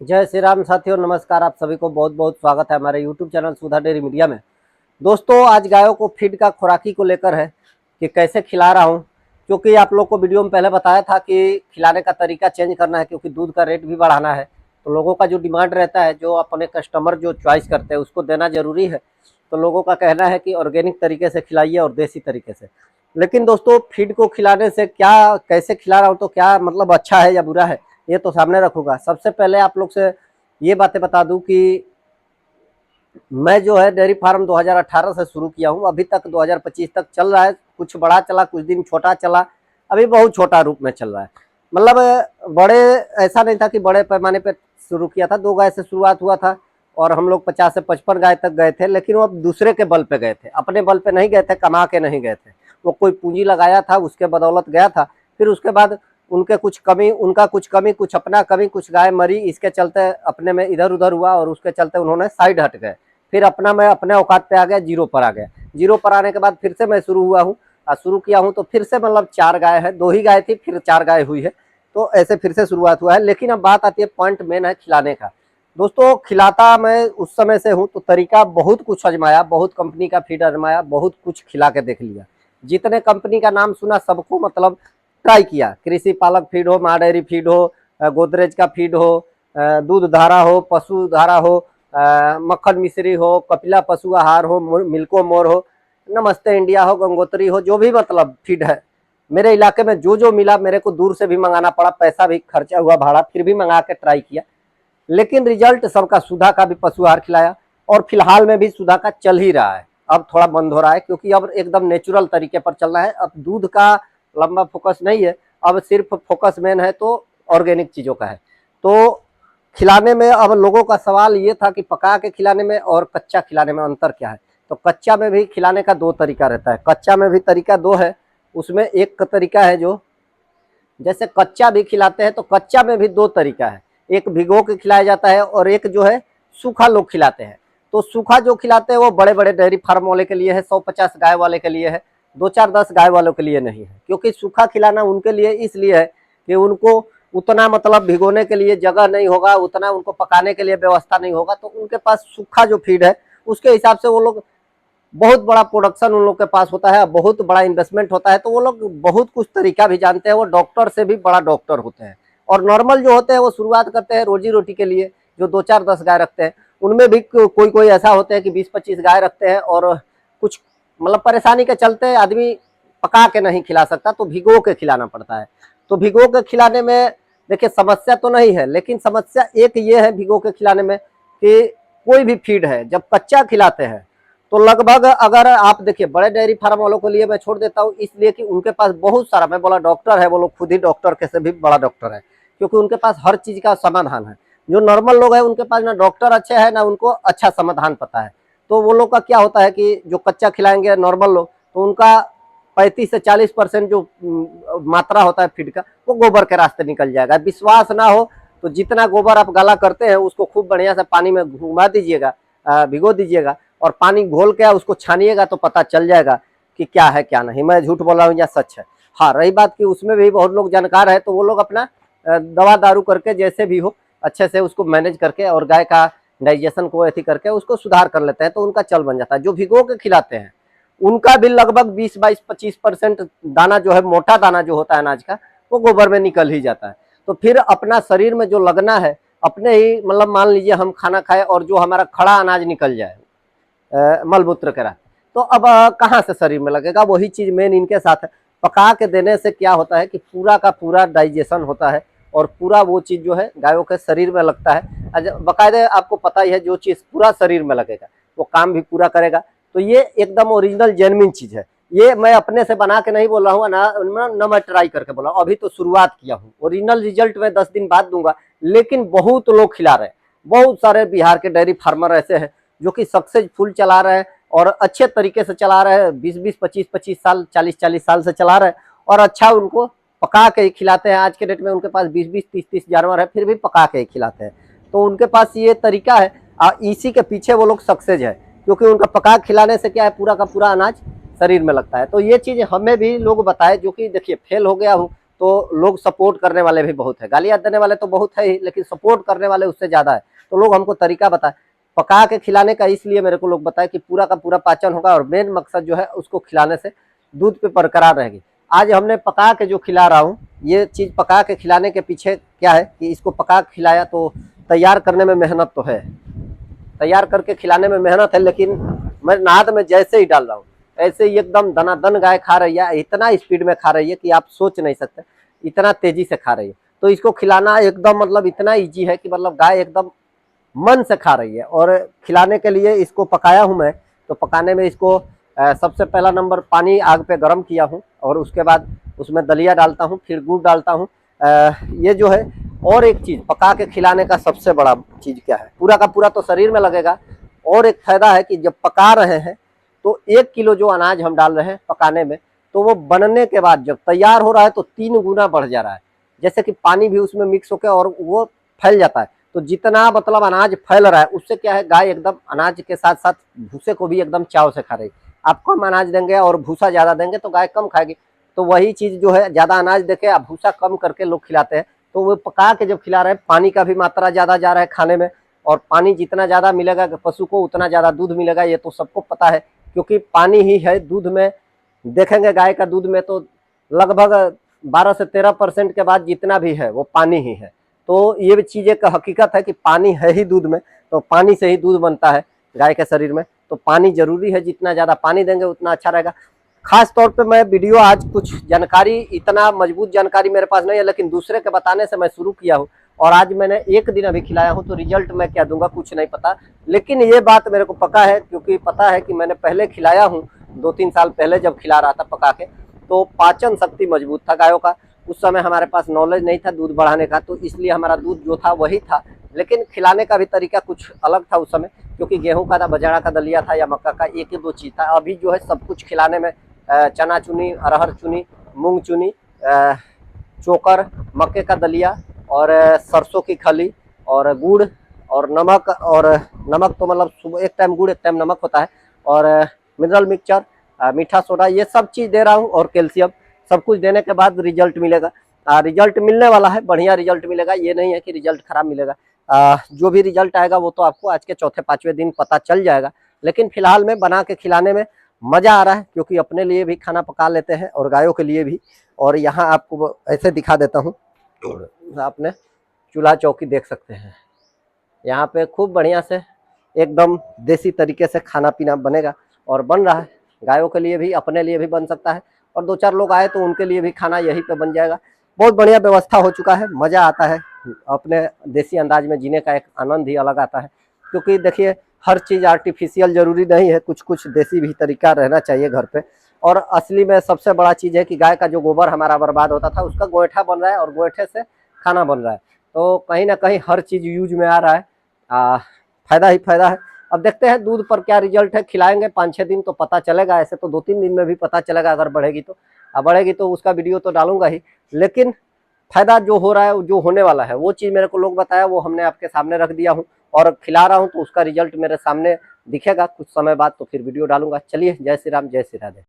जय श्री राम साथियों, नमस्कार। आप सभी को बहुत बहुत स्वागत है हमारे YouTube चैनल सुधा डेयरी मीडिया में। दोस्तों, आज गायों को फीड का खुराकी को लेकर है कि कैसे खिला रहा हूं, क्योंकि आप लोग को वीडियो में पहले बताया था कि खिलाने का तरीका चेंज करना है, क्योंकि दूध का रेट भी बढ़ाना है। तो लोगों का जो डिमांड रहता है, जो अपने कस्टमर जो चॉइस करते हैं उसको देना जरूरी है। तो लोगों का कहना है कि ऑर्गेनिक तरीके से खिलाइए और देसी तरीके से। लेकिन दोस्तों, फीड को खिलाने से क्या, कैसे खिला रहा हूँ तो क्या मतलब अच्छा है या बुरा है, ये तो सामने रखूंगा। सबसे पहले आप लोग से ये बातें बता दूं कि मैं जो है डेयरी फार्म 2018 से शुरू किया हूं, अभी तक 2025 तक चल रहा है। कुछ बड़ा चला, कुछ दिन छोटा चला, अभी बहुत छोटा रूप में चल रहा है। मतलब बड़े ऐसा नहीं था कि बड़े पैमाने पे शुरू किया था। 2 गाय से शुरुआत हुआ था और हम लोग 50 से 55 गाय तक गए थे, लेकिन वो अब दूसरे के बल पे गए थे, अपने बल पे नहीं गए थे, कमा के नहीं गए थे। वो कोई पूंजी लगाया था, उसके बदौलत गया था। फिर उसके बाद उनके कुछ कमी, उनका कुछ कमी, कुछ अपना कमी, कुछ गाय मरी, इसके चलते अपने में इधर उधर हुआ और उसके चलते उन्होंने साइड हट गए। फिर अपना मैं अपने औकात पे आ गया, जीरो पर आ गया। जीरो पर आने के बाद फिर से मैं शुरू हुआ हूँ, शुरू किया हूँ तो फिर से मतलब 4 गाय है। 2 ही गाय थी, फिर 4 गाय हुई है। तो ऐसे फिर से शुरुआत हुआ है। लेकिन अब बात आती है, पॉइंट मेन है खिलाने का। दोस्तों, खिलाता मैं उस समय से हूँ, तो तरीका बहुत कुछ आजमाया, बहुत कंपनी का फीड आजमाया, बहुत कुछ खिला के देख लिया। जितने कंपनी का नाम सुना सबको मतलब ट्राई किया। कृषि पालक फीड हो, माँ डेयरी फीड हो, गोदरेज का फीड हो, दूध धारा हो, पशु धारा हो, मक्खन मिश्री हो, कपिला पशु आहार हो, मिल्को मोर हो, नमस्ते इंडिया हो, गंगोत्री हो, जो भी मतलब फीड है मेरे इलाके में जो जो मिला, मेरे को दूर से भी मंगाना पड़ा, पैसा भी खर्चा हुआ, भाड़ा, फिर भी मंगा के ट्राई किया। लेकिन रिजल्ट सबका, सुधा का भी पशु आहार खिलाया और फिलहाल में भी सुधा का चल ही रहा है। अब थोड़ा बंद हो रहा है क्योंकि अब एकदम नेचुरल तरीके पर चलना है। अब दूध का लंबा फोकस नहीं है, अब सिर्फ फोकस मेन है तो ऑर्गेनिक चीजों का है। तो खिलाने में अब लोगों का सवाल ये था कि पका के खिलाने में और कच्चा खिलाने में अंतर क्या है। तो कच्चा में भी खिलाने का 2 तरीका रहता है। कच्चा में भी तरीका 2 है। उसमें एक तरीका है जो जैसे कच्चा भी खिलाते हैं, तो कच्चा में भी 2 तरीका है। एक भिगो के खिलाया जाता है और एक जो है सूखा लोग खिलाते हैं। तो सूखा जो खिलाते हैं वो बड़े बड़े डेयरी फार्म वाले के लिए है, 150 गाय वाले के लिए है, 2-4-10 गाय वालों के लिए नहीं है। क्योंकि सूखा खिलाना उनके लिए इसलिए है कि उनको उतना मतलब भिगोने के लिए जगह नहीं होगा, उतना उनको पकाने के लिए व्यवस्था नहीं होगा। तो उनके पास सूखा जो फीड है उसके हिसाब से वो लोग, बहुत बड़ा प्रोडक्शन उन लोग के पास होता है, बहुत बड़ा इन्वेस्टमेंट होता है, तो वो लोग बहुत कुछ तरीका भी जानते हैं। वो डॉक्टर से भी बड़ा डॉक्टर होते हैं। और नॉर्मल जो होते हैं वो शुरुआत करते हैं रोजी रोटी के लिए, जो 2-4-10 गाय रखते हैं। उनमें भी कोई कोई ऐसा होते हैं कि 20-25 गाय रखते हैं और कुछ मतलब परेशानी के चलते आदमी पका के नहीं खिला सकता, तो भिगो के खिलाना पड़ता है। तो भिगो के खिलाने में देखिए समस्या तो नहीं है, लेकिन समस्या एक ये है भिगो के खिलाने में कि कोई भी फीड है जब कच्चा खिलाते हैं तो लगभग, अगर आप देखिए बड़े डेयरी फार्म वालों के लिए मैं छोड़ देता हूँ, इसलिए कि उनके पास बहुत सारा, मैं बोला डॉक्टर है, वो लोग खुद ही डॉक्टर के से भी बड़ा डॉक्टर है, क्योंकि उनके पास हर चीज का समाधान है। जो नॉर्मल लोग हैं उनके पास ना डॉक्टर अच्छे हैं ना उनको अच्छा समाधान पता है। तो वो लोग का क्या होता है कि जो कच्चा खिलाएंगे नॉर्मल लोग, तो उनका 35 से 40% जो मात्रा होता है फीड का, वो गोबर के रास्ते निकल जाएगा। विश्वास ना हो तो जितना गोबर आप गाला करते हैं उसको खूब बढ़िया से पानी में घुमा दीजिएगा, भिगो दीजिएगा और पानी घोल के उसको छानिएगा तो पता चल जाएगा कि क्या है क्या नहीं। मैं झूठ बोला हूँ या सच है। हाँ, रही बात कि उसमें भी बहुत लोग जानकार है, तो वो लोग अपना दवा दारू करके जैसे भी हो अच्छे से उसको मैनेज करके और गाय का डाइजेशन को ऐसी करके उसको सुधार कर लेते हैं, तो उनका चल बन जाता है। जो भिगो के खिलाते हैं उनका भी लगभग 20-22-25% दाना जो है, मोटा दाना जो होता है अनाज का, वो गोबर में निकल ही जाता है। तो फिर अपना शरीर में जो लगना है, अपने ही मतलब मान लीजिए हम खाना खाए और जो हमारा खड़ा अनाज निकल जाए मलमूत्र करा, तो अब कहाँ से शरीर में लगेगा। वही चीज मेन इनके साथ है। पका के देने से क्या होता है कि पूरा का पूरा डाइजेशन होता है और पूरा वो चीज जो है गायों के शरीर में लगता है। बाकायदे आपको पता ही है, जो चीज पूरा शरीर में लगेगा वो काम भी पूरा करेगा। तो ये एकदम ओरिजिनल जेन्युइन चीज है। ये मैं अपने से बना के नहीं बोल रहा हूँ ना मैं ट्राई करके बोला हूँ, अभी तो शुरुआत किया हूँ। ओरिजिनल रिजल्ट मैं 10 दिन बाद दूंगा, लेकिन बहुत लोग खिला रहे हैं। बहुत सारे बिहार के डेयरी फार्मर ऐसे हैं जो कि सक्सेसफुल चला रहे हैं और अच्छे तरीके से चला रहे हैं। 20-20, 25-25 साल, 40-40 साल से चला रहे हैं और अच्छा उनको पका के ही खिलाते हैं। आज के डेट में उनके पास 20-20, 30-30 जानवर है, फिर भी पका के ही खिलाते हैं। तो उनके पास ये तरीका है, इसी के पीछे वो लोग सक्सेस है, क्योंकि उनका पका खिलाने से क्या है, पूरा का पूरा अनाज शरीर में लगता है। तो ये चीज हमें भी लोग बताए, जो कि देखिए फेल हो गया हूँ तो लोग सपोर्ट करने वाले भी बहुत है, गालियां देने वाले तो बहुत है ही, लेकिन सपोर्ट करने वाले उससे ज्यादा है। तो लोग हमको तरीका बताए पका के खिलाने का, इसलिए मेरे को लोग बताए कि पूरा का पूरा पाचन होगा और मेन मकसद जो है उसको खिलाने से दूध पे बरकरार रहेगी। आज हमने पका के जो खिला रहा हूँ, ये चीज पका के खिलाने के पीछे क्या है कि इसको पका के खिलाया तो तैयार करने में मेहनत तो है, तैयार करके खिलाने में मेहनत है, लेकिन मैं नाद में जैसे ही डाल रहा हूँ ऐसे ही एकदम दनादन गाय खा रही है, इतना स्पीड में खा रही है कि आप सोच नहीं सकते, इतना तेजी से खा रही है। तो इसको खिलाना एकदम मतलब इतना ईजी है कि मतलब गाय एकदम मन से खा रही है। और खिलाने के लिए इसको पकाया हूँ मैं, तो पकाने में इसको सबसे पहला नंबर पानी आग पे गर्म किया हूँ और उसके बाद उसमें दलिया डालता हूँ, फिर गुड़ डालता हूँ। ये जो है, और एक चीज पका के खिलाने का सबसे बड़ा चीज क्या है, पूरा का पूरा तो शरीर में लगेगा, और एक फायदा है कि जब पका रहे हैं तो 1 किलो जो अनाज हम डाल रहे हैं पकाने में, तो वो बनने के बाद जब तैयार हो रहा है तो 3 गुना बढ़ जा रहा है। जैसे कि पानी भी उसमें मिक्स होकर और वो फैल जाता है, तो जितना मतलब अनाज फैल रहा है उससे क्या है, गाय एकदम अनाज के साथ साथ भूसे को भी एकदम चाव से खा रही। आप कम अनाज देंगे और भूसा ज्यादा देंगे तो गाय कम खाएगी। तो वही चीज जो है, ज्यादा अनाज देके आप भूसा कम करके लोग खिलाते हैं, तो वो पका के जब खिला रहे हैं पानी का भी मात्रा ज्यादा जा रहा है खाने में, और पानी जितना ज्यादा मिलेगा पशु को उतना ज्यादा दूध मिलेगा, ये तो सबको पता है, क्योंकि पानी ही है दूध में। देखेंगे गाय का दूध में तो लगभग 12 से 13% के बाद जितना भी है वो पानी ही है। तो ये भी चीज एक हकीकत है कि पानी है ही दूध में, तो पानी से ही दूध बनता है गाय के शरीर में, तो पानी जरूरी है, जितना ज्यादा पानी देंगे उतना अच्छा रहेगा। खास तौर पे मैं वीडियो आज कुछ जानकारी, इतना मजबूत जानकारी मेरे पास नहीं है, लेकिन दूसरे के बताने से मैं शुरू किया हूँ, और आज मैंने 1 दिन अभी खिलाया हूँ, तो रिजल्ट मैं क्या दूंगा कुछ नहीं पता, लेकिन ये बात मेरे को पता है, क्योंकि पता है कि मैंने पहले खिलाया हूँ 2-3 साल पहले जब खिला रहा था पका के, तो पाचन शक्ति मजबूत था गायों का। उस समय हमारे पास नॉलेज नहीं था दूध बढ़ाने का, तो इसलिए हमारा दूध जो था वही था, लेकिन खिलाने का भी तरीका कुछ अलग था उस समय, क्योंकि गेहूं का था, बजारा का दलिया था या मक्का का, एक ही दो चीज था। अभी जो है सब कुछ खिलाने में चना चुनी, अरहर चुनी, मूंग चुनी, चोकर, मक्के का दलिया और सरसों की खली और गुड़ और नमक, और नमक तो मतलब सुबह एक टाइम गुड़ एक टाइम नमक होता है, और मिनरल मिक्सचर, मीठा सोडा, ये सब चीज दे रहा हूँ, और कैल्शियम, सब कुछ देने के बाद रिजल्ट मिलेगा। रिजल्ट मिलने वाला है, बढ़िया रिजल्ट मिलेगा, ये नहीं है कि रिजल्ट खराब मिलेगा। जो भी रिजल्ट आएगा वो तो आपको आज के चौथे पांचवें दिन पता चल जाएगा, लेकिन फिलहाल में बना के खिलाने में मजा आ रहा है, क्योंकि अपने लिए भी खाना पका लेते हैं और गायों के लिए भी। और यहाँ आपको ऐसे दिखा देता हूँ, आपने चूल्हा चौकी देख सकते हैं, यहाँ पे खूब बढ़िया से एकदम देसी तरीके से खाना पीना बनेगा और बन रहा है। गायों के लिए भी, अपने लिए भी बन सकता है, और 2-4 लोग आए तो उनके लिए भी खाना यहीं पे बन जाएगा। बहुत बढ़िया व्यवस्था हो चुका है, मजा आता है, अपने देसी अंदाज में जीने का एक आनंद ही अलग आता है। क्योंकि देखिए हर चीज आर्टिफिशियल जरूरी नहीं है, कुछ कुछ देसी भी तरीका रहना चाहिए घर पे। और असली में सबसे बड़ा चीज है कि गाय का जो गोबर हमारा बर्बाद होता था उसका गोईठा बन रहा है, और गोईठे से खाना बन रहा है, तो कहीं ना कहीं हर चीज यूज में आ रहा है। फायदा ही फायदा है। अब देखते हैं दूध पर क्या रिजल्ट है, खिलाएंगे 5-6 दिन तो पता चलेगा, ऐसे तो 2-3 दिन में भी पता चलेगा अगर बढ़ेगी तो। अब बढ़ेगी तो उसका वीडियो तो डालूंगा ही, लेकिन फायदा जो हो रहा है, जो होने वाला है, वो चीज मेरे को लोग बताया, वो हमने आपके सामने रख दिया हूँ, और खिला रहा हूँ तो उसका रिजल्ट मेरे सामने दिखेगा कुछ समय बाद, तो फिर वीडियो डालूंगा। चलिए, जय श्री राम, जय श्री राधे।